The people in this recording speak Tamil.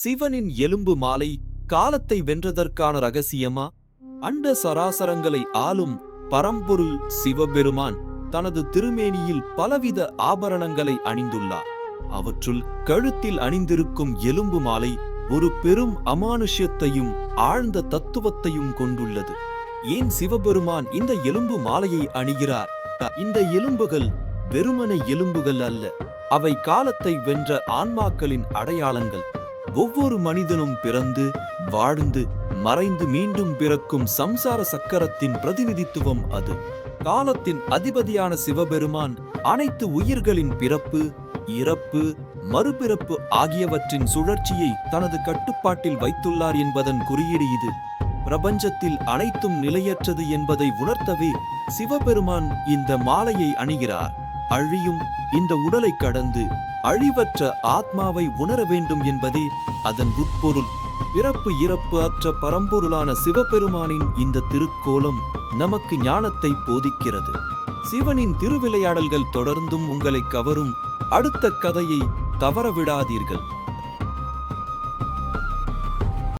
சிவனின் எலும்பு மாலை காலத்தை வென்றதற்கான ரகசியமா? அண்ட சராசரங்களை ஆளும் பரம்பொருள் சிவபெருமான் தனது திருமேனியில் பலவித ஆபரணங்களை அணிந்துள்ளார். அவற்றுள் கழுத்தில் அணிந்திருக்கும் எலும்பு மாலை ஒரு பெரும் அமானுஷ்யத்தையும் ஆழ்ந்த தத்துவத்தையும் கொண்டுள்ளது. ஏன் சிவபெருமான் இந்த எலும்பு மாலையை அணிகிறார்? இந்த எலும்புகள் வெறுமனை எலும்புகள் அல்ல, அவை காலத்தை வென்ற ஆன்மாக்களின் அடையாளங்கள். ஒவ்வொரு மனிதனும் பிறந்து வாழ்ந்து மறைந்து மீண்டும் பிறக்கும் சம்சார சக்கரத்தின் பிரதிநிதித்துவம் அது. காலத்தின் அதிபதியான சிவபெருமான் அனைத்து உயிர்களின் பிறப்பு, இறப்பு, மறுபிறப்பு ஆகியவற்றின் சுழற்சியை தனது கட்டுப்பாட்டில் வைத்துள்ளார் என்பதன் குறியீடு இது. பிரபஞ்சத்தில் அனைத்தும் நிலையற்றது என்பதை உணர்த்தவே சிவபெருமான் இந்த மாலையை அணிகிறார். அழியும் இந்த உடலை கடந்து அழிவற்ற ஆத்மாவை உணர வேண்டும் என்பதே அதன் உட்பொருள். பிறப்பு இறப்பு அற்ற பரம்பொருளான சிவபெருமானின் இந்த திருக்கோலம் நமக்கு ஞானத்தை போதிக்கிறது. சிவனின் திருவிளையாடல்கள் தொடர்ந்தும் உங்களை கவரும். அடுத்த கதையை தவறவிடாதீர்கள்.